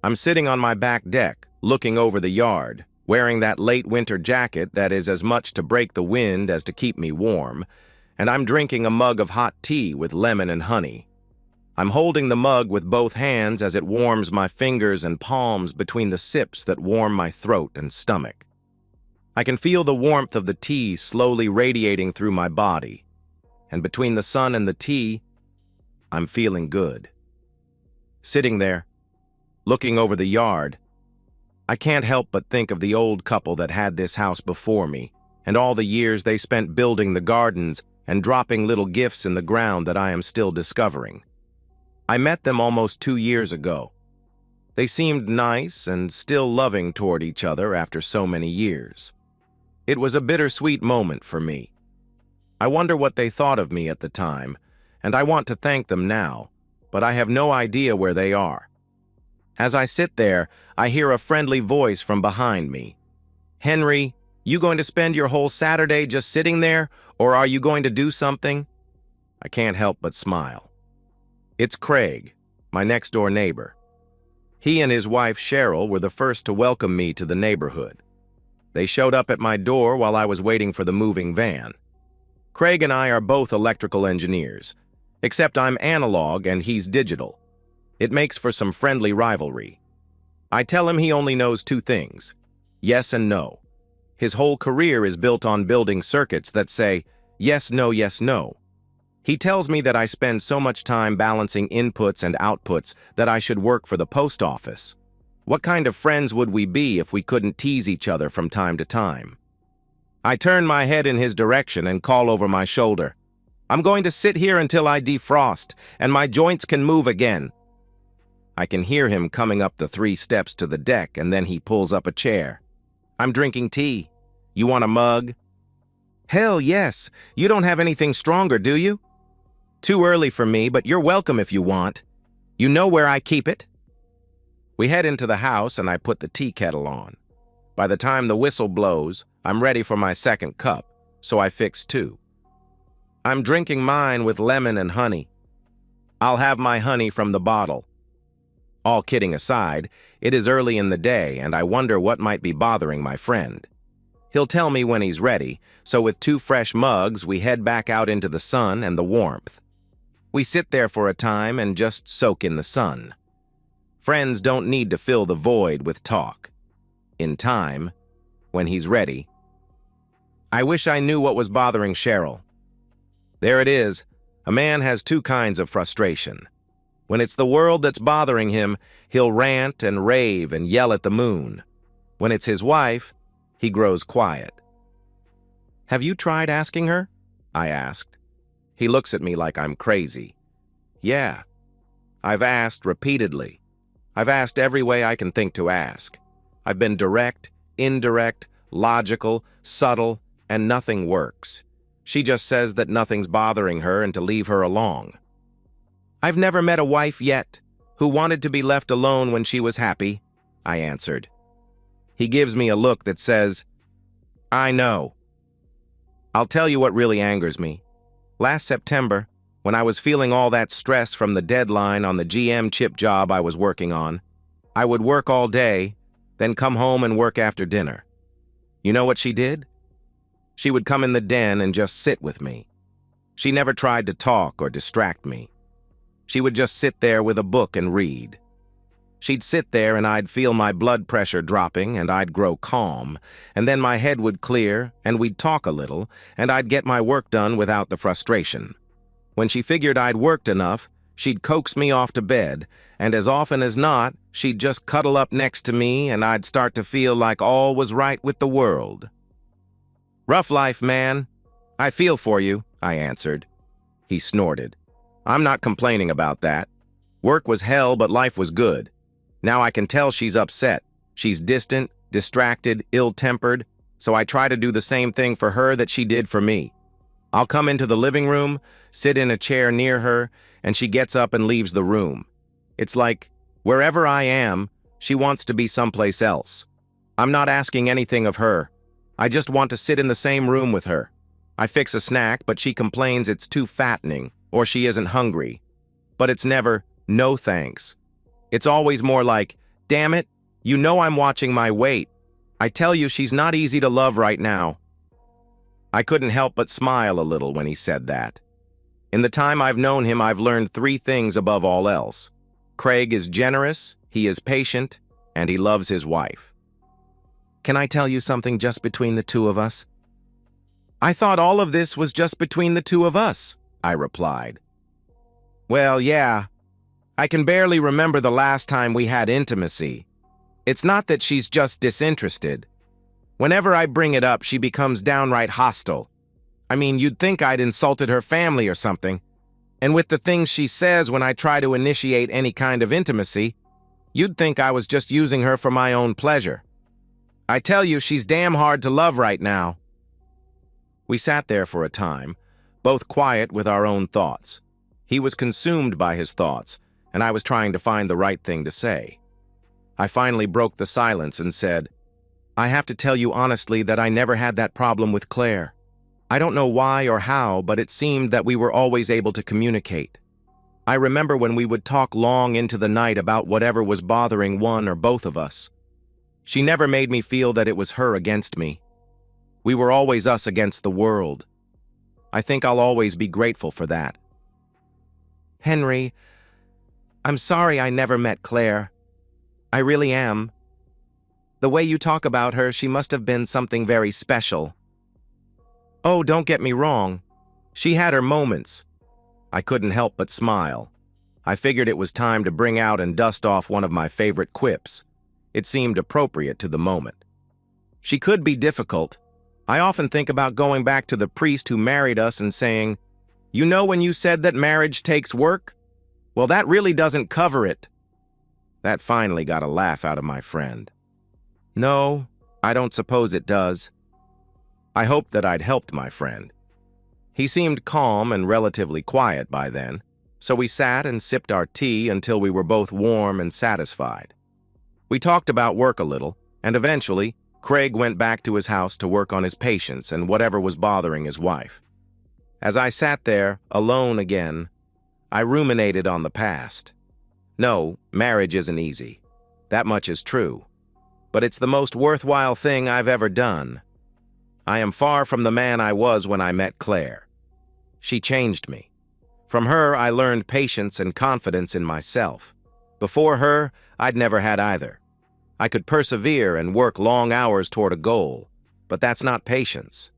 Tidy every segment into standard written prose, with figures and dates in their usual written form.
I'm sitting on my back deck, looking over the yard, wearing that late winter jacket that is as much to break the wind as to keep me warm, and I'm drinking a mug of hot tea with lemon and honey. I'm holding the mug with both hands as it warms my fingers and palms between the sips that warm my throat and stomach. I can feel the warmth of the tea slowly radiating through my body, and between the sun and the tea, I'm feeling good. Sitting there, looking over the yard, I can't help but think of the old couple that had this house before me, and all the years they spent building the gardens and dropping little gifts in the ground that I am still discovering. I met them almost 2 years ago. They seemed nice and still loving toward each other after so many years. It was a bittersweet moment for me. I wonder what they thought of me at the time, and I want to thank them now, but I have no idea where they are. As I sit there, I hear a friendly voice from behind me. "Henry, you going to spend your whole Saturday just sitting there, or are you going to do something?" I can't help but smile. It's Craig, my next-door neighbor. He and his wife Cheryl were the first to welcome me to the neighborhood. They showed up at my door while I was waiting for the moving van. Craig and I are both electrical engineers, except I'm analog and he's digital. It makes for some friendly rivalry. I tell him he only knows 2 things, yes and no. His whole career is built on building circuits that say, yes, no, yes, no. He tells me that I spend so much time balancing inputs and outputs that I should work for the post office. What kind of friends would we be if we couldn't tease each other from time to time? I turn my head in his direction and call over my shoulder. "I'm going to sit here until I defrost, and my joints can move again." I can hear him coming up the 3 steps to the deck, and then he pulls up a chair. "I'm drinking tea. You want a mug?" "Hell yes. You don't have anything stronger, do you?" "Too early for me, but you're welcome if you want. You know where I keep it?" We head into the house and I put the tea kettle on. By the time the whistle blows, I'm ready for my second cup, so I fix 2. I'm drinking mine with lemon and honey. I'll have my honey from the bottle. All kidding aside, it is early in the day and I wonder what might be bothering my friend. He'll tell me when he's ready, so with 2 fresh mugs, we head back out into the sun and the warmth. We sit there for a time and just soak in the sun. Friends don't need to fill the void with talk. In time, when he's ready. I wish I knew what was bothering Cheryl. There it is. A man has 2 kinds of frustration. When it's the world that's bothering him, he'll rant and rave and yell at the moon. When it's his wife, he grows quiet. "Have you tried asking her?" I asked. He looks at me like I'm crazy. "Yeah. I've asked repeatedly. I've asked every way I can think to ask. I've been direct, indirect, logical, subtle, and nothing works. She just says that nothing's bothering her and to leave her alone." "I've never met a wife yet who wanted to be left alone when she was happy," I answered. He gives me a look that says, "I know." I'll tell you what really angers me. Last September, when I was feeling all that stress from the deadline on the GM chip job I was working on, I would work all day, then come home and work after dinner. You know what she did? She would come in the den and just sit with me. She never tried to talk or distract me. She would just sit there with a book and read. She'd sit there and I'd feel my blood pressure dropping and I'd grow calm, and then my head would clear and we'd talk a little and I'd get my work done without the frustration. When she figured I'd worked enough, she'd coax me off to bed, and as often as not, she'd just cuddle up next to me and I'd start to feel like all was right with the world. "Rough life, man. I feel for you," I answered. He snorted. "I'm not complaining about that. Work was hell, but life was good. Now I can tell she's upset. She's distant, distracted, ill-tempered, so I try to do the same thing for her that she did for me. I'll come into the living room, sit in a chair near her, and she gets up and leaves the room. It's like, wherever I am, she wants to be someplace else. I'm not asking anything of her. I just want to sit in the same room with her. I fix a snack, but she complains it's too fattening, or she isn't hungry. But it's never, no thanks. It's always more like, Damn it, you know I'm watching my weight. I tell you she's not easy to love right now. I couldn't help but smile a little when he said that. In the time I've known him, I've learned 3 things above all else. Craig is generous, he is patient, and he loves his wife. Can I tell you something just between the two of us? I thought all of this was just between the two of us, I replied. Well, yeah. I can barely remember the last time we had intimacy. It's not that she's just disinterested. Whenever I bring it up, she becomes downright hostile. I mean, you'd think I'd insulted her family or something. And with the things she says when I try to initiate any kind of intimacy, you'd think I was just using her for my own pleasure. I tell you, she's damn hard to love right now. We sat there for a time, both quiet with our own thoughts. He was consumed by his thoughts, and I was trying to find the right thing to say. I finally broke the silence and said, I have to tell you honestly that I never had that problem with Claire. I don't know why or how, but it seemed that we were always able to communicate. I remember when we would talk long into the night about whatever was bothering one or both of us. She never made me feel that it was her against me. We were always us against the world. I think I'll always be grateful for that. Henry, I'm sorry I never met Claire. I really am. The way you talk about her, she must have been something very special. Oh, don't get me wrong. She had her moments. I couldn't help but smile. I figured it was time to bring out and dust off one of my favorite quips. It seemed appropriate to the moment. She could be difficult. I often think about going back to the priest who married us and saying, you know when you said that marriage takes work? Well, that really doesn't cover it. That finally got a laugh out of my friend. No, I don't suppose it does. I hoped that I'd helped my friend. He seemed calm and relatively quiet by then, so we sat and sipped our tea until we were both warm and satisfied. We talked about work a little, and eventually, Craig went back to his house to work on his patients and whatever was bothering his wife. As I sat there, alone again, I ruminated on the past. No, marriage isn't easy. That much is true. But it's the most worthwhile thing I've ever done. I am far from the man I was when I met Claire. She changed me. From her, I learned patience and confidence in myself. Before her, I'd never had either. I could persevere and work long hours toward a goal, but that's not patience.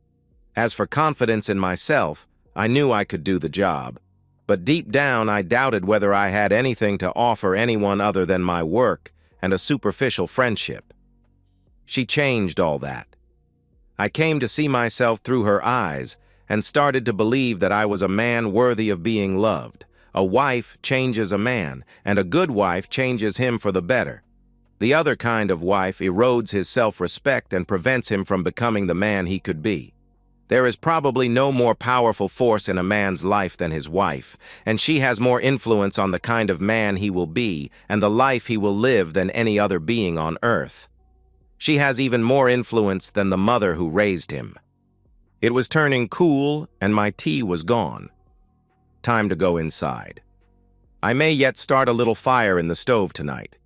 As for confidence in myself, I knew I could do the job. But deep down, I doubted whether I had anything to offer anyone other than my work and a superficial friendship. She changed all that. I came to see myself through her eyes and started to believe that I was a man worthy of being loved. A wife changes a man, and a good wife changes him for the better. The other kind of wife erodes his self-respect and prevents him from becoming the man he could be. There is probably no more powerful force in a man's life than his wife, and she has more influence on the kind of man he will be and the life he will live than any other being on earth. She has even more influence than the mother who raised him. It was turning cool, and my tea was gone. Time to go inside. I may yet start a little fire in the stove tonight.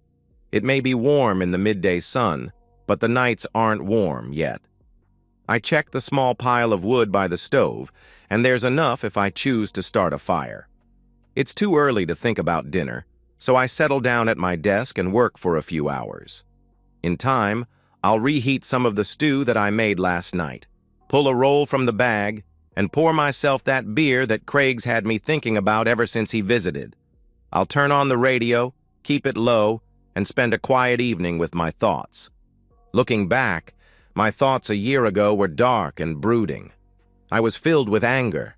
It may be warm in the midday sun, but the nights aren't warm yet. I check the small pile of wood by the stove, and there's enough if I choose to start a fire. It's too early to think about dinner, so I settle down at my desk and work for a few hours. In time, I'll reheat some of the stew that I made last night, pull a roll from the bag, and pour myself that beer that Craig's had me thinking about ever since he visited. I'll turn on the radio, keep it low, and spend a quiet evening with my thoughts. Looking back, my thoughts a year ago were dark and brooding. I was filled with anger.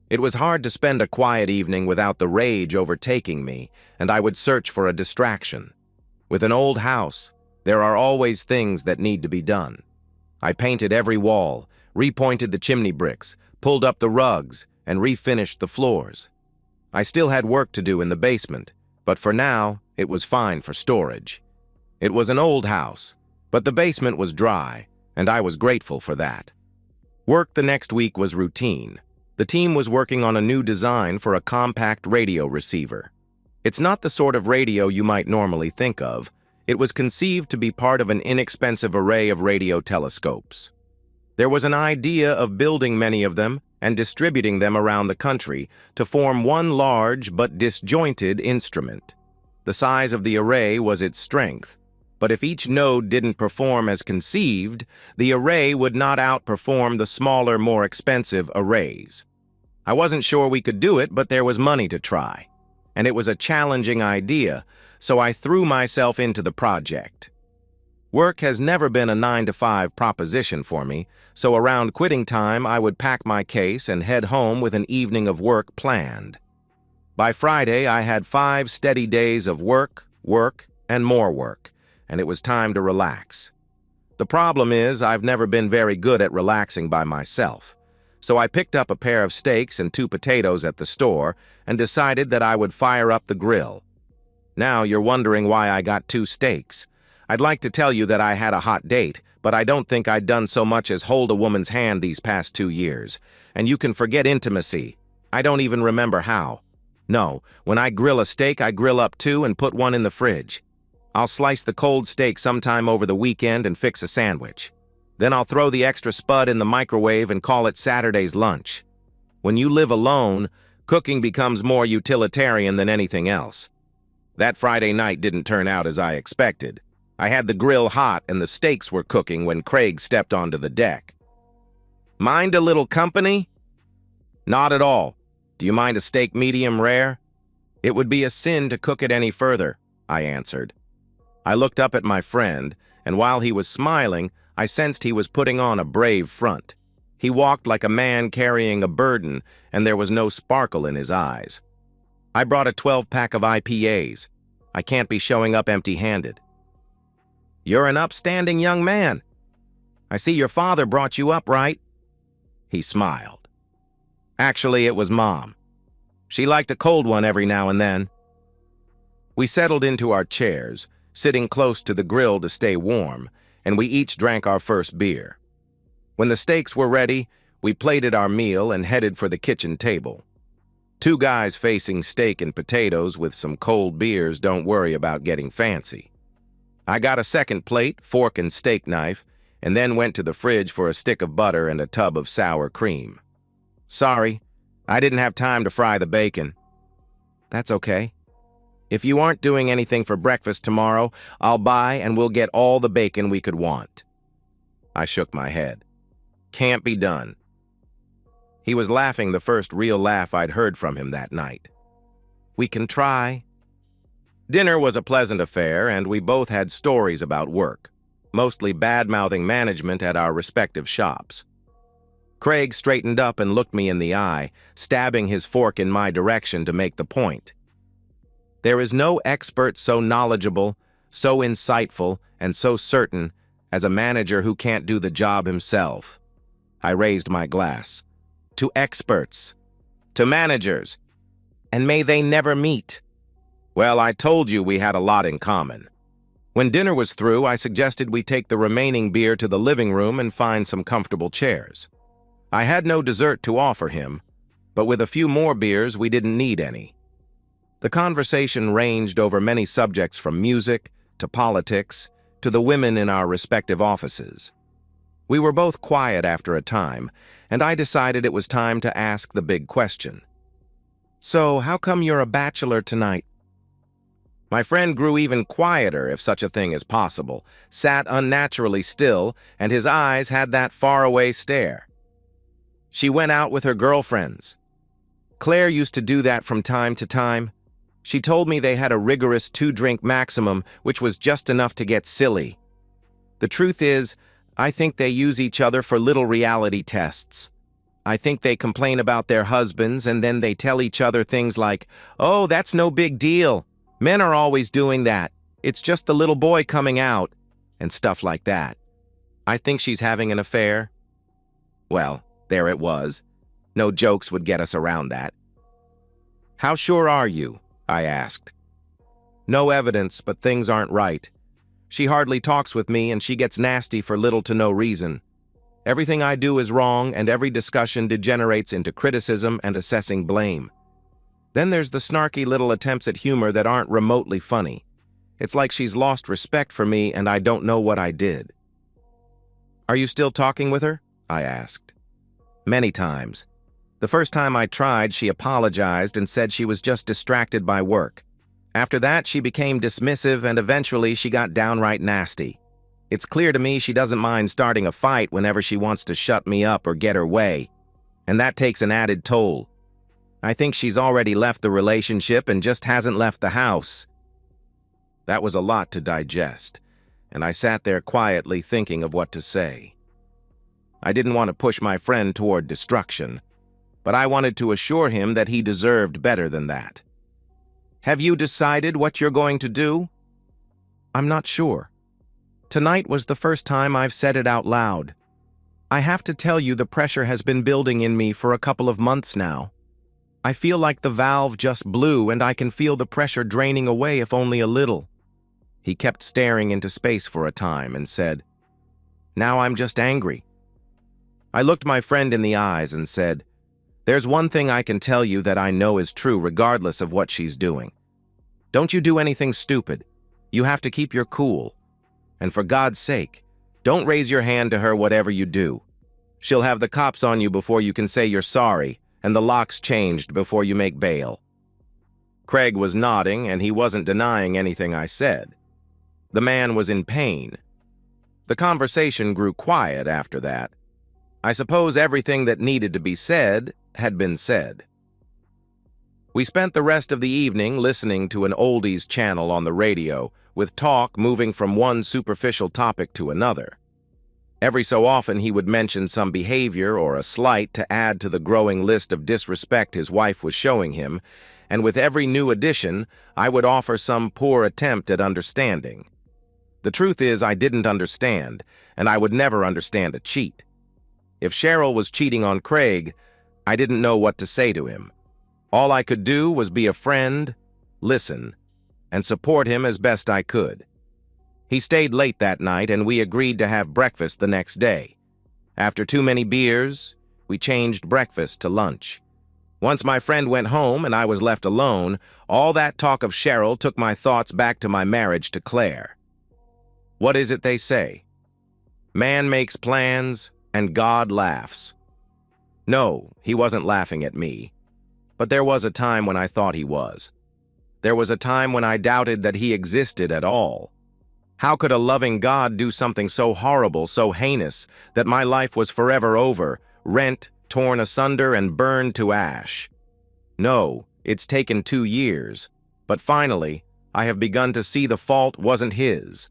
It was hard to spend a quiet evening without the rage overtaking me, and I would search for a distraction. With an old house, there are always things that need to be done. I painted every wall, repointed the chimney bricks, pulled up the rugs, and refinished the floors. I still had work to do in the basement, but for now, it was fine for storage. It was an old house, but the basement was dry, and I was grateful for that. Work the next week was routine. The team was working on a new design for a compact radio receiver. It's not the sort of radio you might normally think of. It was conceived to be part of an inexpensive array of radio telescopes. There was an idea of building many of them and distributing them around the country to form one large but disjointed instrument. The size of the array was its strength, but if each node didn't perform as conceived, the array would not outperform the smaller, more expensive arrays. I wasn't sure we could do it, but there was money to try, and it was a challenging idea, so I threw myself into the project. Work has never been a 9-to-5 proposition for me, so around quitting time I would pack my case and head home with an evening of work planned. By Friday, I had 5 steady days of work, and more work, and it was time to relax. The problem is I've never been very good at relaxing by myself, so I picked up a pair of steaks and 2 potatoes at the store and decided that I would fire up the grill. Now you're wondering why I got 2 steaks. I'd like to tell you that I had a hot date, but I don't think I'd done so much as hold a woman's hand these past 2 years. And you can forget intimacy. I don't even remember how. No, when I grill a steak, I grill up 2 and put 1 in the fridge. I'll slice the cold steak sometime over the weekend and fix a sandwich. Then I'll throw the extra spud in the microwave and call it Saturday's lunch. When you live alone, cooking becomes more utilitarian than anything else. That Friday night didn't turn out as I expected. I had the grill hot and the steaks were cooking when Craig stepped onto the deck. Mind a little company? Not at all. Do you mind a steak medium rare? It would be a sin to cook it any further, I answered. I looked up at my friend, and while he was smiling, I sensed he was putting on a brave front. He walked like a man carrying a burden, and there was no sparkle in his eyes. I brought a 12-pack of IPAs. I can't be showing up empty-handed. You're an upstanding young man. I see your father brought you up, right? He smiled. Actually, it was Mom. She liked a cold one every now and then. We settled into our chairs, sitting close to the grill to stay warm, and we each drank our first beer. When the steaks were ready, we plated our meal and headed for the kitchen table. 2 guys facing steak and potatoes with some cold beers don't worry about getting fancy. I got a second plate, fork and steak knife, and then went to the fridge for a stick of butter and a tub of sour cream. Sorry, I didn't have time to fry the bacon. That's okay. If you aren't doing anything for breakfast tomorrow, I'll buy and we'll get all the bacon we could want. I shook my head. Can't be done. He was laughing, the first real laugh I'd heard from him that night. We can try. Dinner was a pleasant affair, and we both had stories about work, mostly bad-mouthing management at our respective shops. Craig straightened up and looked me in the eye, stabbing his fork in my direction to make the point. There is no expert so knowledgeable, so insightful, and so certain as a manager who can't do the job himself. I raised my glass. To experts. To managers. And may they never meet. Well, I told you we had a lot in common. When dinner was through, I suggested we take the remaining beer to the living room and find some comfortable chairs. I had no dessert to offer him, but with a few more beers, we didn't need any. The conversation ranged over many subjects from music to politics to the women in our respective offices. We were both quiet after a time, and I decided it was time to ask the big question. So, how come you're a bachelor tonight? My friend grew even quieter, if such a thing is possible, sat unnaturally still, and his eyes had that faraway stare. She went out with her girlfriends. Claire used to do that from time to time. She told me they had a rigorous 2-drink maximum, which was just enough to get silly. The truth is, I think they use each other for little reality tests. I think they complain about their husbands, and then they tell each other things like, "Oh, that's no big deal. Men are always doing that. It's just the little boy coming out," and stuff like that. I think she's having an affair. Well, there it was. No jokes would get us around that. How sure are you? I asked. No evidence, but things aren't right. She hardly talks with me, and she gets nasty for little to no reason. Everything I do is wrong, and every discussion degenerates into criticism and assessing blame. Then there's the snarky little attempts at humor that aren't remotely funny. It's like she's lost respect for me and I don't know what I did. Are you still talking with her? I asked. Many times. The first time I tried, she apologized and said she was just distracted by work. After that, she became dismissive and eventually she got downright nasty. It's clear to me she doesn't mind starting a fight whenever she wants to shut me up or get her way. And that takes an added toll. I think she's already left the relationship and just hasn't left the house. That was a lot to digest, and I sat there quietly thinking of what to say. I didn't want to push my friend toward destruction, but I wanted to assure him that he deserved better than that. Have you decided what you're going to do? I'm not sure. Tonight was the first time I've said it out loud. I have to tell you the pressure has been building in me for a couple of months now. I feel like the valve just blew and I can feel the pressure draining away if only a little. He kept staring into space for a time and said, "Now I'm just angry." I looked my friend in the eyes and said, "There's one thing I can tell you that I know is true regardless of what she's doing. Don't you do anything stupid. You have to keep your cool. And for God's sake, don't raise your hand to her whatever you do. She'll have the cops on you before you can say you're sorry, and the locks changed before you make bail." Craig was nodding, and he wasn't denying anything I said. The man was in pain. The conversation grew quiet after that. I suppose everything that needed to be said had been said. We spent the rest of the evening listening to an oldies channel on the radio, with talk moving from one superficial topic to another. Every so often he would mention some behavior or a slight to add to the growing list of disrespect his wife was showing him, and with every new addition, I would offer some poor attempt at understanding. The truth is I didn't understand, and I would never understand a cheat. If Cheryl was cheating on Craig, I didn't know what to say to him. All I could do was be a friend, listen, and support him as best I could. He stayed late that night, and we agreed to have breakfast the next day. After too many beers, we changed breakfast to lunch. Once my friend went home and I was left alone, all that talk of Cheryl took my thoughts back to my marriage to Claire. What is it they say? Man makes plans, and God laughs. No, he wasn't laughing at me. But there was a time when I thought he was. There was a time when I doubted that he existed at all. How could a loving God do something so horrible, so heinous, that my life was forever over, rent, torn asunder, and burned to ash? No, it's taken 2 years, but finally, I have begun to see the fault wasn't his.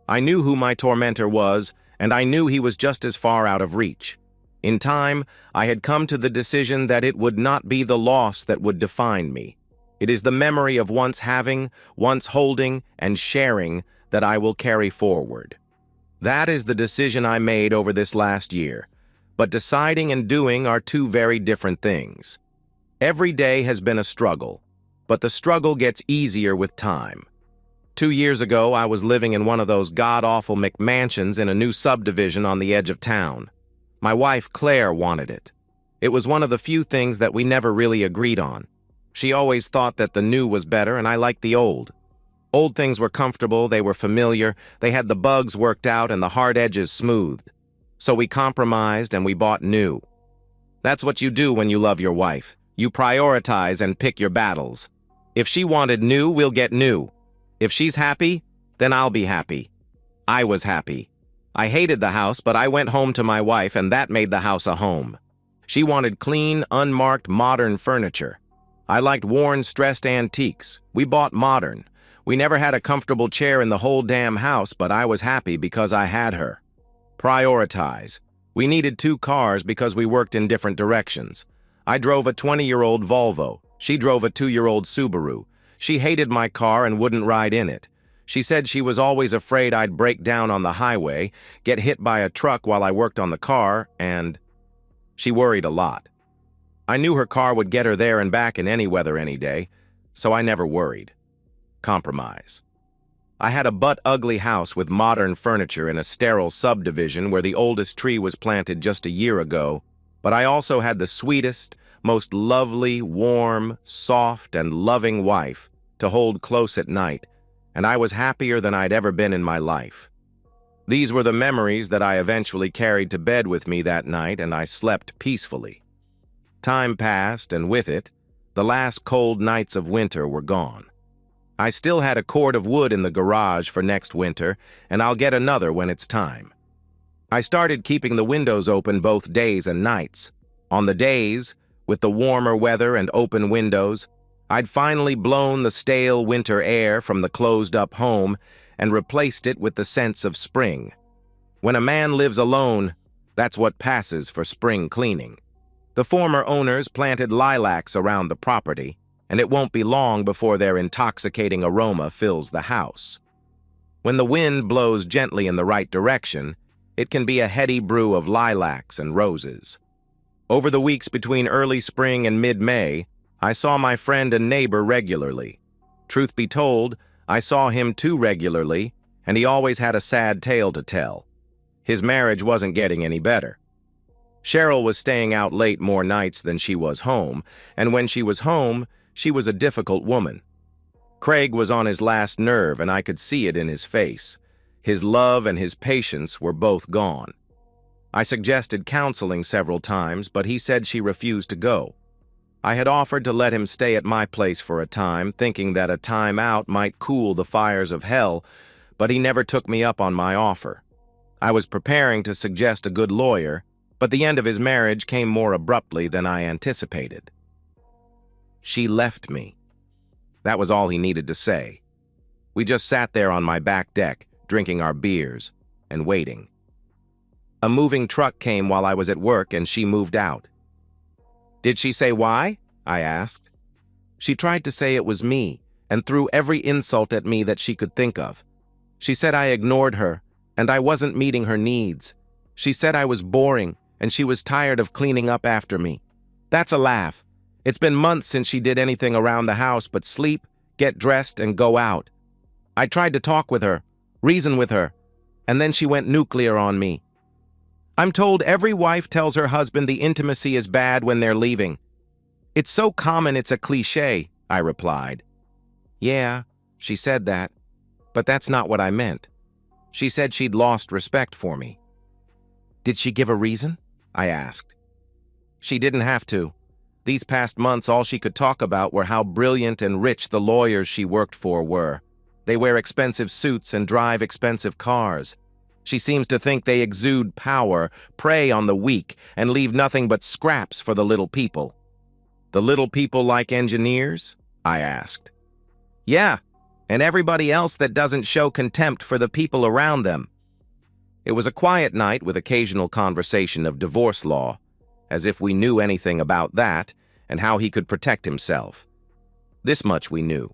I knew who my tormentor was, and I knew he was just as far out of reach. In time, I had come to the decision that it would not be the loss that would define me. It is the memory of once having, once holding, and sharing that I will carry forward. That is the decision I made over this last year. But deciding and doing are two very different things. Every day has been a struggle, but the struggle gets easier with time. 2 years ago, I was living in one of those god-awful McMansions in a new subdivision on the edge of town. My wife, Claire, wanted it. It was one of the few things that we never really agreed on. She always thought that the new was better, and I liked the old. Old things were comfortable, they were familiar, they had the bugs worked out and the hard edges smoothed. So we compromised and we bought new. That's what you do when you love your wife. You prioritize and pick your battles. If she wanted new, we'll get new. If she's happy, then I'll be happy. I was happy. I hated the house, but I went home to my wife, and that made the house a home. She wanted clean, unmarked, modern furniture. I liked worn, stressed antiques. We bought modern. We never had a comfortable chair in the whole damn house, but I was happy because I had her. Prioritize. We needed 2 cars because we worked in different directions. I drove a 20-year-old Volvo. She drove a 2-year-old Subaru. She hated my car and wouldn't ride in it. She said she was always afraid I'd break down on the highway, get hit by a truck while I worked on the car, and she worried a lot. I knew her car would get her there and back in any weather any day, so I never worried. Compromise. I had a butt-ugly house with modern furniture in a sterile subdivision where the oldest tree was planted just a year ago, but I also had the sweetest, most lovely, warm, soft, and loving wife to hold close at night, and I was happier than I'd ever been in my life. These were the memories that I eventually carried to bed with me that night, and I slept peacefully. Time passed, and with it, the last cold nights of winter were gone. I still had a cord of wood in the garage for next winter, and I'll get another when it's time. I started keeping the windows open both days and nights. On the days, with the warmer weather and open windows, I'd finally blown the stale winter air from the closed-up home and replaced it with the sense of spring. When a man lives alone, that's what passes for spring cleaning. The former owners planted lilacs around the property, and it won't be long before their intoxicating aroma fills the house. When the wind blows gently in the right direction, it can be a heady brew of lilacs and roses. Over the weeks between early spring and mid-May, I saw my friend and neighbor regularly. Truth be told, I saw him too regularly, and he always had a sad tale to tell. His marriage wasn't getting any better. Cheryl was staying out late more nights than she was home, and when she was home, she was a difficult woman. Craig was on his last nerve, and I could see it in his face. His love and his patience were both gone. I suggested counseling several times, but he said she refused to go. I had offered to let him stay at my place for a time, thinking that a time out might cool the fires of hell, but he never took me up on my offer. I was preparing to suggest a good lawyer, but the end of his marriage came more abruptly than I anticipated. She left me. That was all he needed to say. We just sat there on my back deck, drinking our beers and waiting. A moving truck came while I was at work, and she moved out. Did she say why? I asked. She tried to say it was me, and threw every insult at me that she could think of. She said I ignored her, and I wasn't meeting her needs. She said I was boring, and she was tired of cleaning up after me. That's a laugh. It's been months since she did anything around the house but sleep, get dressed, and go out. I tried to talk with her, reason with her, and then she went nuclear on me. I'm told every wife tells her husband the intimacy is bad when they're leaving. It's so common it's a cliché, I replied. Yeah, she said that, but that's not what I meant. She said she'd lost respect for me. Did she give a reason? I asked. She didn't have to. These past months, all she could talk about were how brilliant and rich the lawyers she worked for were. They wear expensive suits and drive expensive cars. She seems to think they exude power, prey on the weak, and leave nothing but scraps for the little people. The little people like engineers? I asked. Yeah, and everybody else that doesn't show contempt for the people around them. It was a quiet night with occasional conversation of divorce law, as if we knew anything about that and how he could protect himself. This much we knew.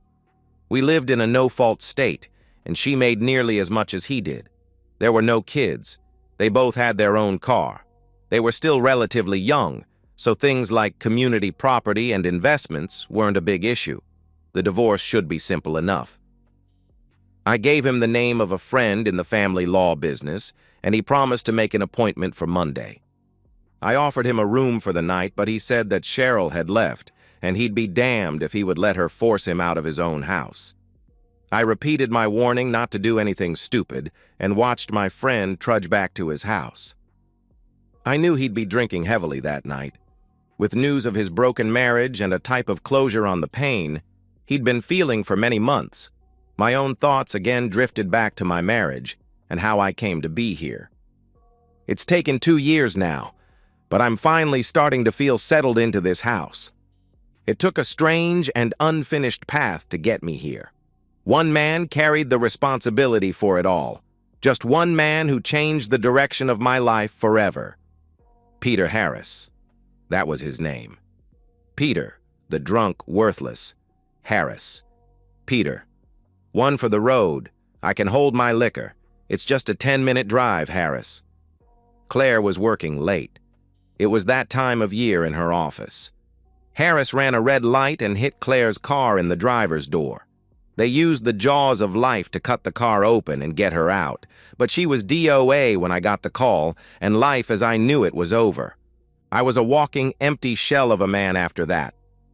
We lived in a no-fault state, and she made nearly as much as he did. There were no kids. They both had their own car. They were still relatively young, so things like community property and investments weren't a big issue. The divorce should be simple enough. I gave him the name of a friend in the family law business, and he promised to make an appointment for Monday. I offered him a room for the night, but he said that Cheryl had left, and he'd be damned if he would let her force him out of his own house. I repeated my warning not to do anything stupid and watched my friend trudge back to his house. I knew he'd be drinking heavily that night. With news of his broken marriage and a type of closure on the pain he'd been feeling for many months, my own thoughts again drifted back to my marriage and how I came to be here. It's taken 2 years now, but I'm finally starting to feel settled into this house. It took a strange and unfinished path to get me here. One man carried the responsibility for it all. Just one man who changed the direction of my life forever. Peter Harris. That was his name. Peter, the drunk, worthless. Harris. Peter. One for the road. I can hold my liquor. It's just a 10-minute drive, Harris. Claire was working late. It was that time of year in her office. Harris ran a red light and hit Claire's car in the driver's door. They used the jaws of life to cut the car open and get her out, but she was DOA when I got the call, and life as I knew it was over. I was a walking, empty shell of a man after that.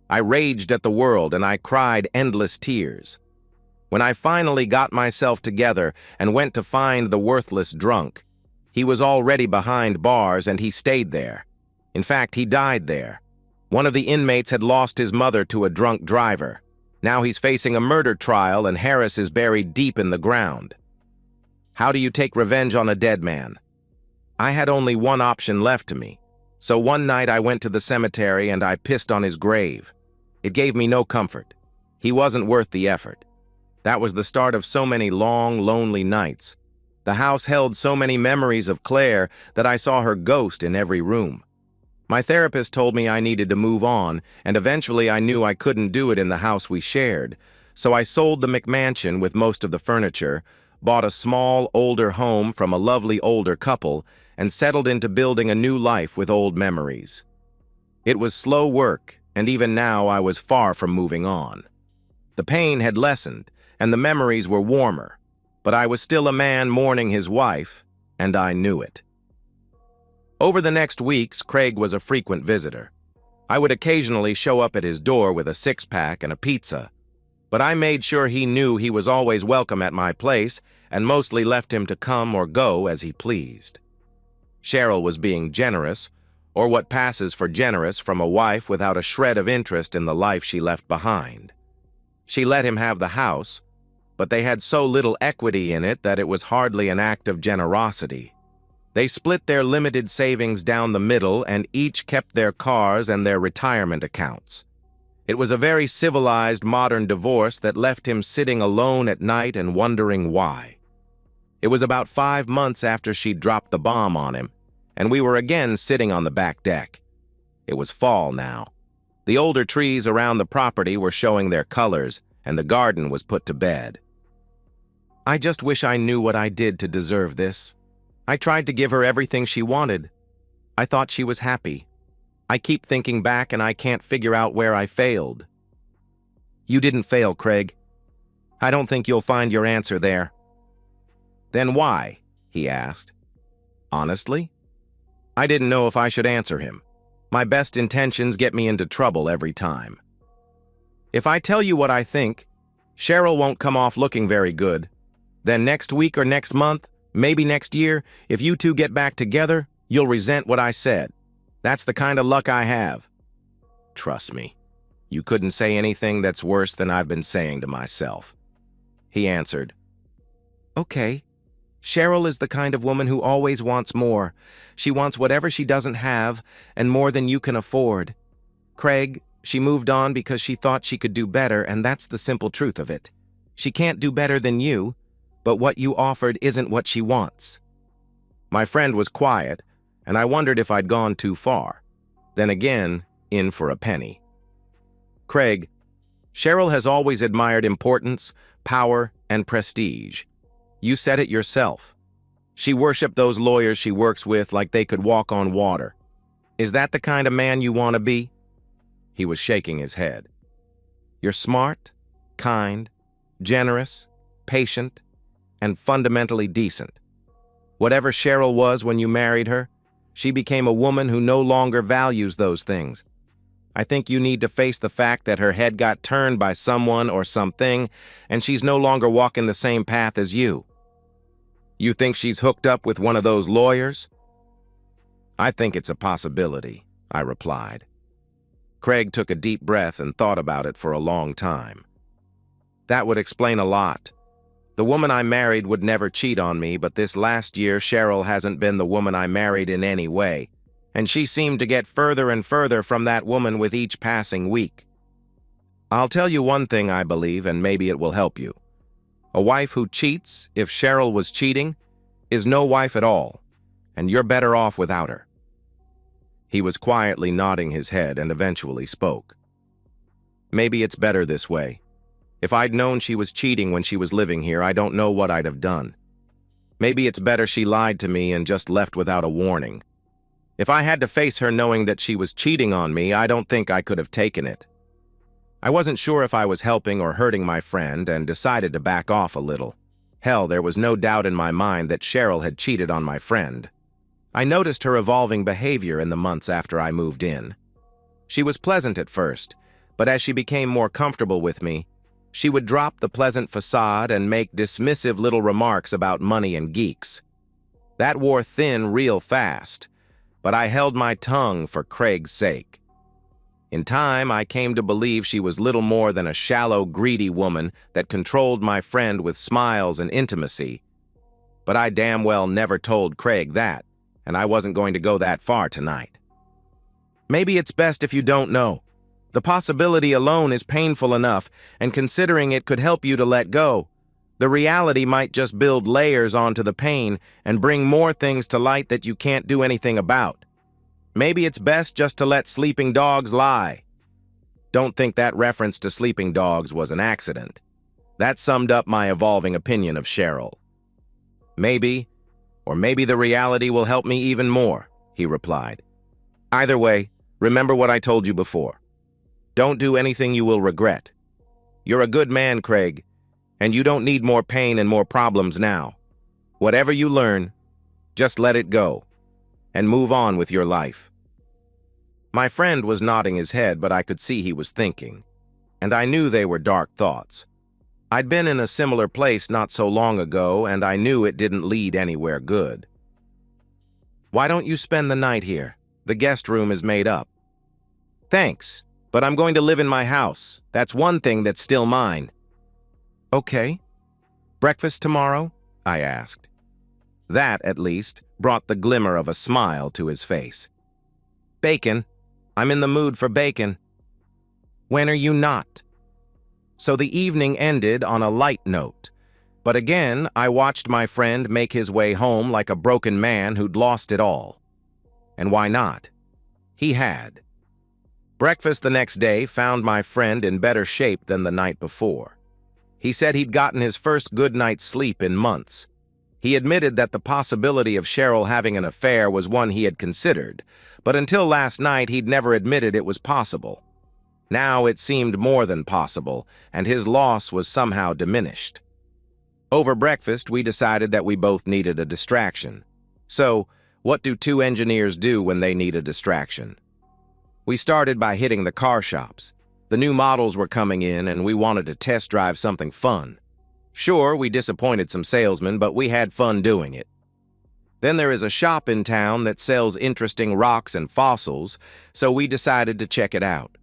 I raged at the world, and I cried endless tears. When I finally got myself together and went to find the worthless drunk, he was already behind bars and he stayed there. In fact, he died there. One of the inmates had lost his mother to a drunk driver. Now he's facing a murder trial and Harris is buried deep in the ground. How do you take revenge on a dead man? I had only one option left to me. So one night I went to the cemetery and I pissed on his grave. It gave me no comfort. He wasn't worth the effort. That was the start of so many long, lonely nights. The house held so many memories of Claire that I saw her ghost in every room. My therapist told me I needed to move on, and eventually I knew I couldn't do it in the house we shared. So I sold the McMansion with most of the furniture, bought a small, older home from a lovely older couple, and settled into building a new life with old memories. It was slow work, and even now I was far from moving on. The pain had lessened, and the memories were warmer, but I was still a man mourning his wife, and I knew it. Over the next weeks, Craig was a frequent visitor. I would occasionally show up at his door with a six-pack and a pizza, but I made sure he knew he was always welcome at my place and mostly left him to come or go as he pleased. Cheryl was being generous, or what passes for generous from a wife without a shred of interest in the life she left behind. She let him have the house, but they had so little equity in it that it was hardly an act of generosity. They split their limited savings down the middle and each kept their cars and their retirement accounts. It was a very civilized modern divorce that left him sitting alone at night and wondering why. It was about 5 months after she dropped the bomb on him, and we were again sitting on the back deck. It was fall now. The older trees around the property were showing their colors, and the garden was put to bed. I just wish I knew what I did to deserve this. I tried to give her everything she wanted. I thought she was happy. I keep thinking back and I can't figure out where I failed. You didn't fail, Craig. I don't think you'll find your answer there. Then why? He asked. Honestly? I didn't know if I should answer him. My best intentions get me into trouble every time. If I tell you what I think, Cheryl won't come off looking very good. Then next week or next month, maybe next year, if you two get back together, you'll resent what I said. That's the kind of luck I have. Trust me, you couldn't say anything that's worse than I've been saying to myself. He answered, Okay. Cheryl is the kind of woman who always wants more. She wants whatever she doesn't have and more than you can afford. Craig, she moved on because she thought she could do better, and that's the simple truth of it. She can't do better than you, but what you offered isn't what she wants. My friend was quiet, and I wondered if I'd gone too far. Then again, in for a penny. Craig, Cheryl has always admired importance, power, and prestige. You said it yourself. She worshipped those lawyers she works with like they could walk on water. Is that the kind of man you want to be? He was shaking his head. You're smart, kind, generous, patient, and fundamentally decent. Whatever Cheryl was when you married her, she became a woman who no longer values those things. I think you need to face the fact that her head got turned by someone or something, and she's no longer walking the same path as you. You think she's hooked up with one of those lawyers? I think it's a possibility, I replied. Craig took a deep breath and thought about it for a long time. That would explain a lot. The woman I married would never cheat on me, but this last year Cheryl hasn't been the woman I married in any way, and she seemed to get further and further from that woman with each passing week. I'll tell you one thing I believe, and maybe it will help you. A wife who cheats, if Cheryl was cheating, is no wife at all, and you're better off without her. He was quietly nodding his head and eventually spoke. Maybe it's better this way. If I'd known she was cheating when she was living here, I don't know what I'd have done. Maybe it's better she lied to me and just left without a warning. If I had to face her knowing that she was cheating on me, I don't think I could have taken it. I wasn't sure if I was helping or hurting my friend and decided to back off a little. Hell, there was no doubt in my mind that Cheryl had cheated on my friend. I noticed her evolving behavior in the months after I moved in. She was pleasant at first, but as she became more comfortable with me, She would drop the pleasant facade and make dismissive little remarks about money and geeks. That wore thin real fast, but I held my tongue for Craig's sake. In time, I came to believe she was little more than a shallow, greedy woman that controlled my friend with smiles and intimacy. But I damn well never told Craig that, and I wasn't going to go that far tonight. Maybe it's best if you don't know. The possibility alone is painful enough, and considering it could help you to let go, the reality might just build layers onto the pain and bring more things to light that you can't do anything about. Maybe it's best just to let sleeping dogs lie. Don't think that reference to sleeping dogs was an accident. That summed up my evolving opinion of Cheryl. Maybe, or maybe the reality will help me even more, he replied. Either way, remember what I told you before. Don't do anything you will regret. You're a good man, Craig, and you don't need more pain and more problems now. Whatever you learn, just let it go and move on with your life. My friend was nodding his head, but I could see he was thinking, and I knew they were dark thoughts. I'd been in a similar place not so long ago, and I knew it didn't lead anywhere good. Why don't you spend the night here? The guest room is made up. Thanks, but I'm going to live in my house. That's one thing that's still mine. Okay. Breakfast tomorrow? I asked. That, at least, brought the glimmer of a smile to his face. Bacon. I'm in the mood for bacon. When are you not? So the evening ended on a light note. But again, I watched my friend make his way home like a broken man who'd lost it all. And why not? He had. Breakfast the next day found my friend in better shape than the night before. He said he'd gotten his first good night's sleep in months. He admitted that the possibility of Cheryl having an affair was one he had considered, but until last night he'd never admitted it was possible. Now it seemed more than possible, and his loss was somehow diminished. Over breakfast, we decided that we both needed a distraction. So, what do two engineers do when they need a distraction? We started by hitting the car shops. The new models were coming in, and we wanted to test drive something fun. Sure, we disappointed some salesmen, but we had fun doing it. Then there is a shop in town that sells interesting rocks and fossils, so we decided to check it out.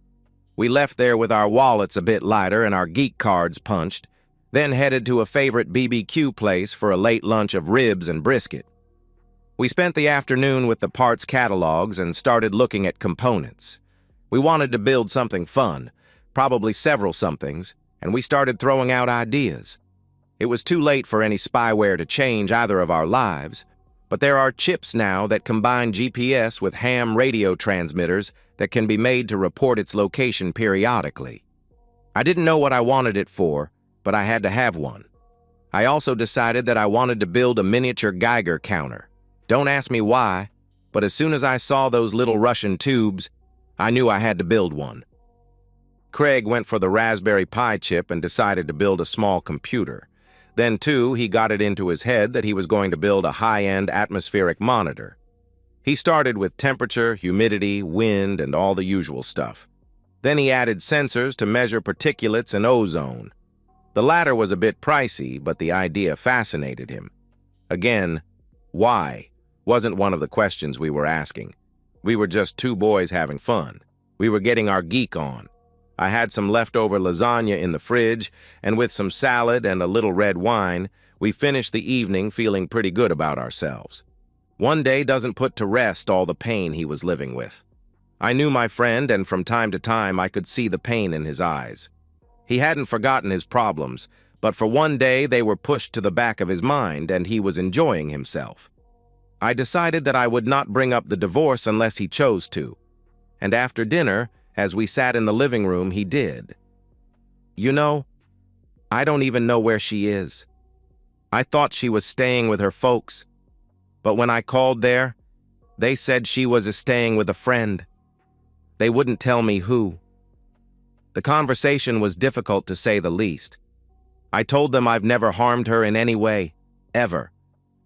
We left there with our wallets a bit lighter and our geek cards punched, then headed to a favorite BBQ place for a late lunch of ribs and brisket. We spent the afternoon with the parts catalogs and started looking at components. We wanted to build something fun, probably several somethings, and we started throwing out ideas. It was too late for any spyware to change either of our lives, but there are chips now that combine GPS with ham radio transmitters that can be made to report its location periodically. I didn't know what I wanted it for, but I had to have one. I also decided that I wanted to build a miniature Geiger counter. Don't ask me why, but as soon as I saw those little Russian tubes, I knew I had to build one. Craig went for the Raspberry Pi chip and decided to build a small computer. Then, too, he got it into his head that he was going to build a high-end atmospheric monitor. He started with temperature, humidity, wind, and all the usual stuff. Then he added sensors to measure particulates and ozone. The latter was a bit pricey, but the idea fascinated him. Again, why wasn't one of the questions we were asking. We were just two boys having fun. We were getting our geek on. I had some leftover lasagna in the fridge, and with some salad and a little red wine, we finished the evening feeling pretty good about ourselves. One day doesn't put to rest all the pain he was living with. I knew my friend, and from time to time I could see the pain in his eyes. He hadn't forgotten his problems, but for one day they were pushed to the back of his mind, and he was enjoying himself. I decided that I would not bring up the divorce unless he chose to, and after dinner, as we sat in the living room, he did. You know, I don't even know where she is. I thought she was staying with her folks, but when I called there, they said she was staying with a friend. They wouldn't tell me who. The conversation was difficult to say the least. I told them I've never harmed her in any way, ever,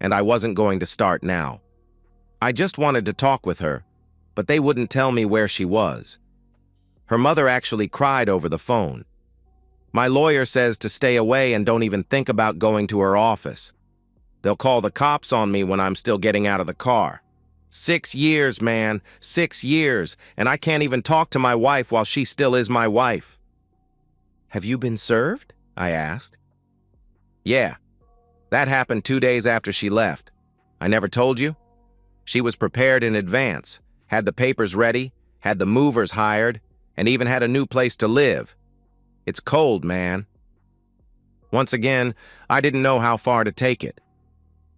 and I wasn't going to start now. I just wanted to talk with her, but they wouldn't tell me where she was. Her mother actually cried over the phone. My lawyer says to stay away and don't even think about going to her office. They'll call the cops on me when I'm still getting out of the car. 6 years, man, 6 years, and I can't even talk to my wife while she still is my wife." "Have you been served?" I asked. "Yeah, that happened 2 days after she left. I never told you? She was prepared in advance, had the papers ready, had the movers hired, and even had a new place to live. It's cold, man." Once again, I didn't know how far to take it.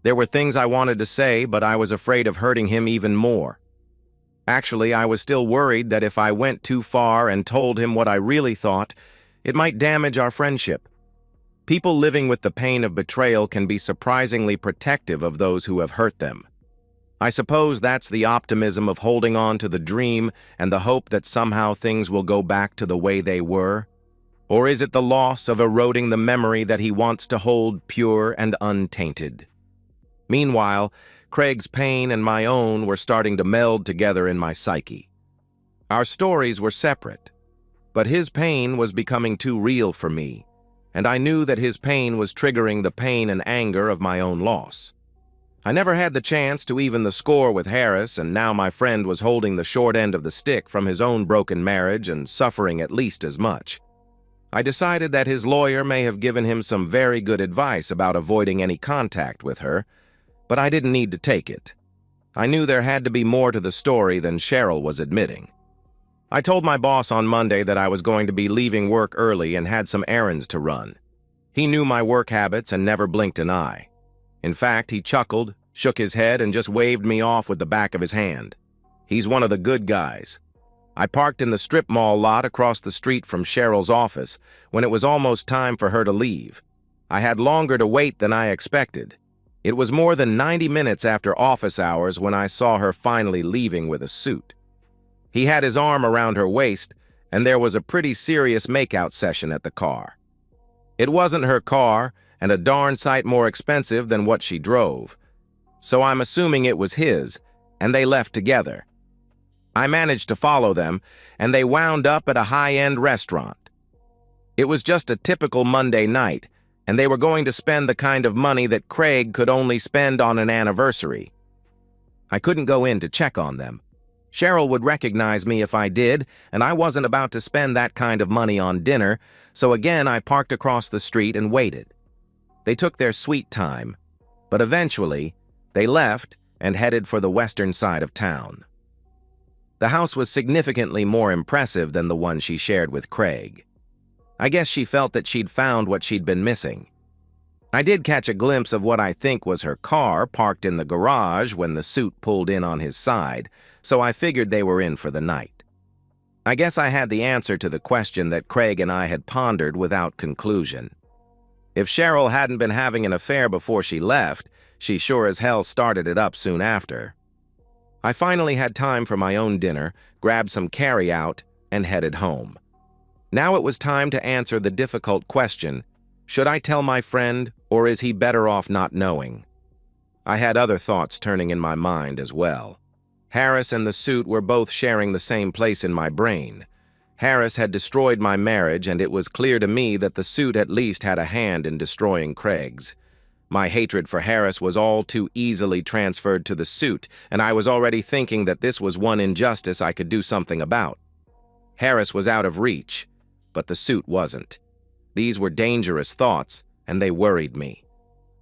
There were things I wanted to say, but I was afraid of hurting him even more. Actually, I was still worried that if I went too far and told him what I really thought, it might damage our friendship. People living with the pain of betrayal can be surprisingly protective of those who have hurt them. I suppose that's the optimism of holding on to the dream and the hope that somehow things will go back to the way they were. Or is it the loss of eroding the memory that he wants to hold pure and untainted? Meanwhile, Craig's pain and my own were starting to meld together in my psyche. Our stories were separate, but his pain was becoming too real for me, and I knew that his pain was triggering the pain and anger of my own loss. I never had the chance to even the score with Harris, and now my friend was holding the short end of the stick from his own broken marriage and suffering at least as much. I decided that his lawyer may have given him some very good advice about avoiding any contact with her, but I didn't need to take it. I knew there had to be more to the story than Cheryl was admitting. I told my boss on Monday that I was going to be leaving work early and had some errands to run. He knew my work habits and never blinked an eye. In fact, he chuckled, shook his head, and just waved me off with the back of his hand. He's one of the good guys. I parked in the strip mall lot across the street from Cheryl's office when it was almost time for her to leave. I had longer to wait than I expected. It was more than 90 minutes after office hours when I saw her finally leaving with a suit. He had his arm around her waist, and there was a pretty serious makeout session at the car. It wasn't her car, and a darn sight more expensive than what she drove. So I'm assuming it was his, and they left together. I managed to follow them, and they wound up at a high-end restaurant. It was just a typical Monday night, and they were going to spend the kind of money that Craig could only spend on an anniversary. I couldn't go in to check on them. Cheryl would recognize me if I did, and I wasn't about to spend that kind of money on dinner, so again I parked across the street and waited. They took their sweet time, but eventually they left and headed for the western side of town. The house was significantly more impressive than the one she shared with Craig. I guess she felt that she'd found what she'd been missing. I did catch a glimpse of what I think was her car parked in the garage when the suit pulled in on his side, so I figured they were in for the night. I guess I had the answer to the question that Craig and I had pondered without conclusion. If Cheryl hadn't been having an affair before she left, she sure as hell started it up soon after. I finally had time for my own dinner, grabbed some carry-out, and headed home. Now it was time to answer the difficult question, should I tell my friend, or is he better off not knowing? I had other thoughts turning in my mind as well. Harris and the suit were both sharing the same place in my brain. Harris had destroyed my marriage, and it was clear to me that the suit at least had a hand in destroying Craig's. My hatred for Harris was all too easily transferred to the suit, and I was already thinking that this was one injustice I could do something about. Harris was out of reach, but the suit wasn't. These were dangerous thoughts, and they worried me.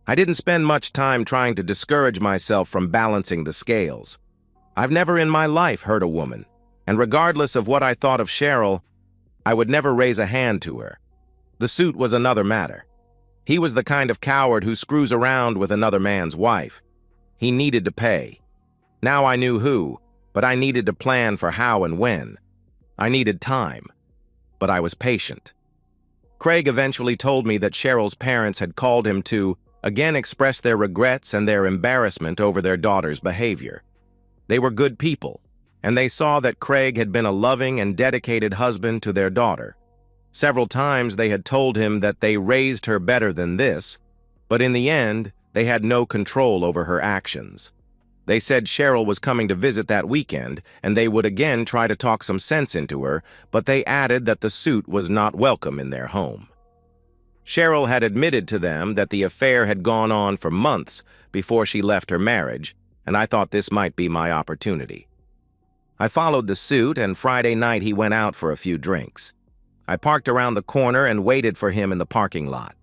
I didn't spend much time trying to discourage myself from balancing the scales. I've never in my life hurt a woman, and regardless of what I thought of Cheryl, I would never raise a hand to her. The suit was another matter. He was the kind of coward who screws around with another man's wife. He needed to pay. Now I knew who, but I needed to plan for how and when. I needed time, but I was patient. Craig eventually told me that Cheryl's parents had called him to, again, express their regrets and their embarrassment over their daughter's behavior. They were good people, and they saw that Craig had been a loving and dedicated husband to their daughter. Several times they had told him that they raised her better than this, but in the end, they had no control over her actions. They said Cheryl was coming to visit that weekend, and they would again try to talk some sense into her, but they added that the suit was not welcome in their home. Cheryl had admitted to them that the affair had gone on for months before she left her marriage, and I thought this might be my opportunity. I followed the suit, and Friday night he went out for a few drinks. I parked around the corner and waited for him in the parking lot.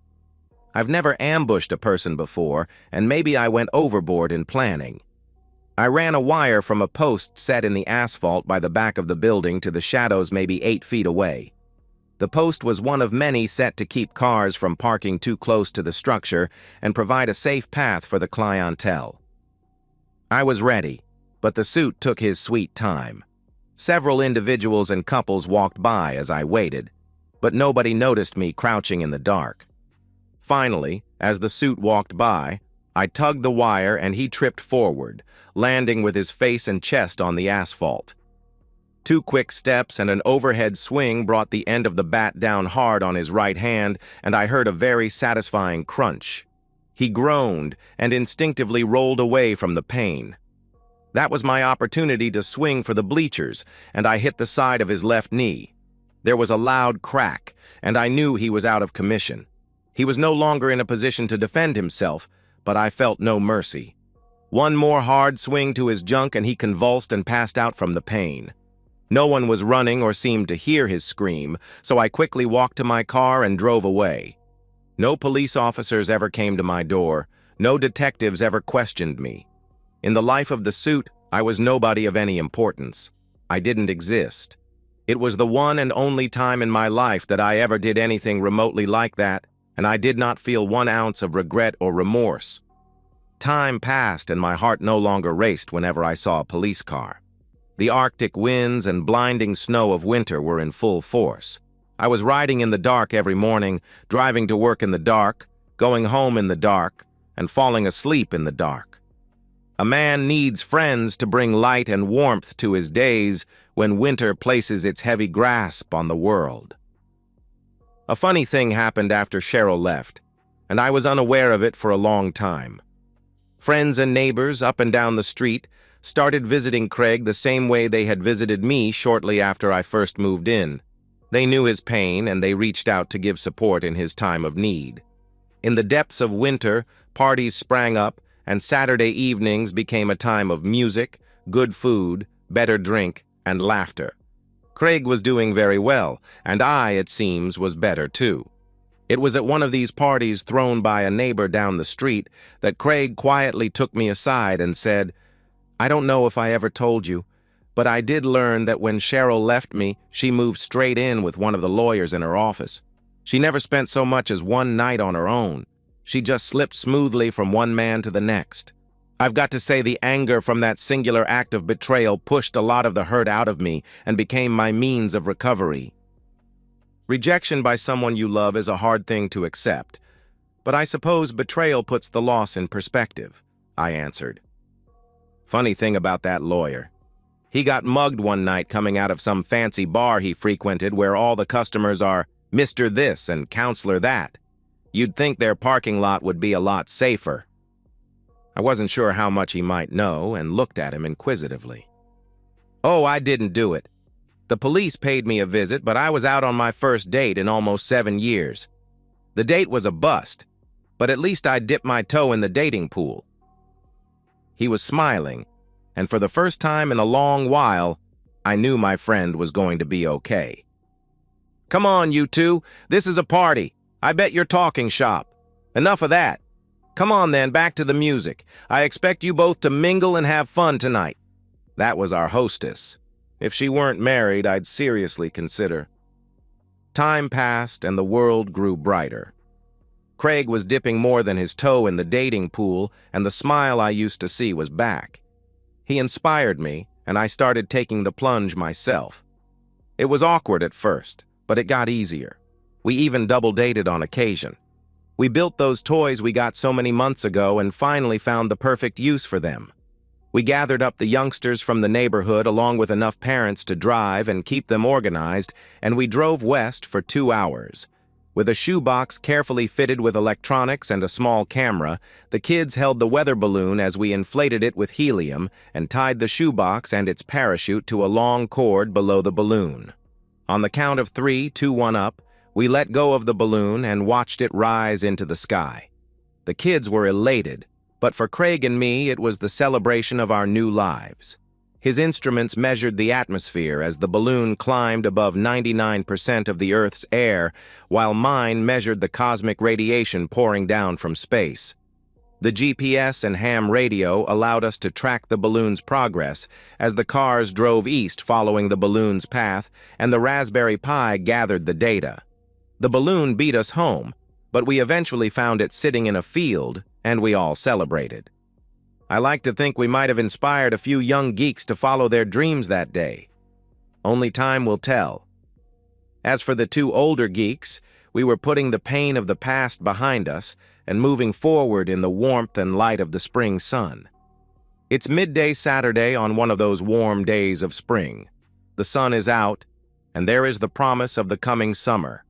I've never ambushed a person before, and maybe I went overboard in planning. I ran a wire from a post set in the asphalt by the back of the building to the shadows maybe 8 feet away. The post was one of many set to keep cars from parking too close to the structure and provide a safe path for the clientele. I was ready, but the suit took his sweet time. Several individuals and couples walked by as I waited, but nobody noticed me crouching in the dark. Finally, as the suit walked by, I tugged the wire and he tripped forward, landing with his face and chest on the asphalt. 2 quick steps and an overhead swing brought the end of the bat down hard on his right hand, and I heard a very satisfying crunch. He groaned and instinctively rolled away from the pain. That was my opportunity to swing for the bleachers, and I hit the side of his left knee. There was a loud crack, and I knew he was out of commission. He was no longer in a position to defend himself, but I felt no mercy. One more hard swing to his junk and he convulsed and passed out from the pain. No one was running or seemed to hear his scream, so I quickly walked to my car and drove away. No police officers ever came to my door. No detectives ever questioned me. In the life of the suit, I was nobody of any importance. I didn't exist. It was the one and only time in my life that I ever did anything remotely like that, and I did not feel 1 ounce of regret or remorse. Time passed and my heart no longer raced whenever I saw a police car. The Arctic winds and blinding snow of winter were in full force. I was riding in the dark every morning, driving to work in the dark, going home in the dark, and falling asleep in the dark. A man needs friends to bring light and warmth to his days when winter places its heavy grasp on the world. A funny thing happened after Cheryl left, and I was unaware of it for a long time. Friends and neighbors up and down the street started visiting Craig the same way they had visited me shortly after I first moved in. They knew his pain, and they reached out to give support in his time of need. In the depths of winter, parties sprang up, and Saturday evenings became a time of music, good food, better drink, and laughter. Craig was doing very well, and I, it seems, was better too. It was at one of these parties thrown by a neighbor down the street that Craig quietly took me aside and said, "I don't know if I ever told you, but I did learn that when Cheryl left me, she moved straight in with one of the lawyers in her office. She never spent so much as 1 night on her own. She just slipped smoothly from one man to the next. I've got to say the anger from that singular act of betrayal pushed a lot of the hurt out of me and became my means of recovery." Rejection by someone you love is a hard thing to accept, but I suppose betrayal puts the loss in perspective, I answered. Funny thing about that lawyer. He got mugged one night coming out of some fancy bar he frequented where all the customers are Mr. This and Counselor That. You'd think their parking lot would be a lot safer. I wasn't sure how much he might know and looked at him inquisitively. "Oh, I didn't do it. The police paid me a visit, but I was out on my first date in almost 7 years. The date was a bust, but at least I dipped my toe in the dating pool." He was smiling, and for the first time in a long while, I knew my friend was going to be okay. "Come on, you two. This is a party. I bet you're talking shop. Enough of that. Come on then, back to the music. I expect you both to mingle and have fun tonight." That was our hostess. If she weren't married, I'd seriously consider. Time passed and the world grew brighter. Craig was dipping more than his toe in the dating pool, and the smile I used to see was back. He inspired me, and I started taking the plunge myself. It was awkward at first, but it got easier. We even double-dated on occasion. We built those toys we got so many months ago and finally found the perfect use for them. We gathered up the youngsters from the neighborhood along with enough parents to drive and keep them organized, and we drove west for 2 hours. With a shoebox carefully fitted with electronics and a small camera, the kids held the weather balloon as we inflated it with helium and tied the shoebox and its parachute to a long cord below the balloon. On the count of 3, 2, 1 up, We let go of the balloon and watched it rise into the sky. The kids were elated, but for Craig and me, it was the celebration of our new lives. His instruments measured the atmosphere as the balloon climbed above 99% of the Earth's air, while mine measured the cosmic radiation pouring down from space. The GPS and ham radio allowed us to track the balloon's progress as the cars drove east following the balloon's path, and the Raspberry Pi gathered the data. The balloon beat us home, but we eventually found it sitting in a field, and we all celebrated. I like to think we might have inspired a few young geeks to follow their dreams that day. Only time will tell. As for the two older geeks, we were putting the pain of the past behind us and moving forward in the warmth and light of the spring sun. It's midday Saturday on one of those warm days of spring. The sun is out, and there is the promise of the coming summer.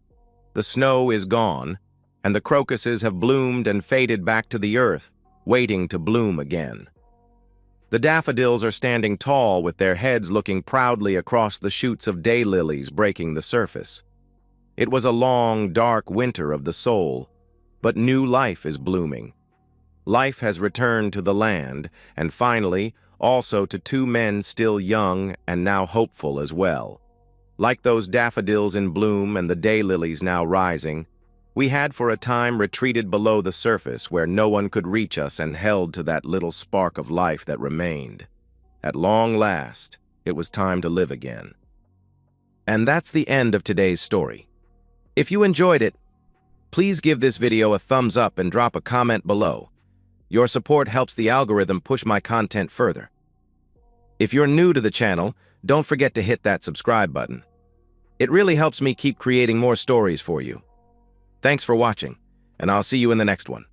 The snow is gone, and the crocuses have bloomed and faded back to the earth, waiting to bloom again. The daffodils are standing tall with their heads looking proudly across the shoots of daylilies breaking the surface. It was a long, dark winter of the soul, but new life is blooming. Life has returned to the land, and finally, also to two men still young and now hopeful as well. Like those daffodils in bloom and the daylilies now rising, we had for a time retreated below the surface where no one could reach us and held to that little spark of life that remained. At long last, it was time to live again. And that's the end of today's story. If you enjoyed it, please give this video a thumbs up and drop a comment below. Your support helps the algorithm push my content further. If you're new to the channel, don't forget to hit that subscribe button. It really helps me keep creating more stories for you. Thanks for watching, and I'll see you in the next one.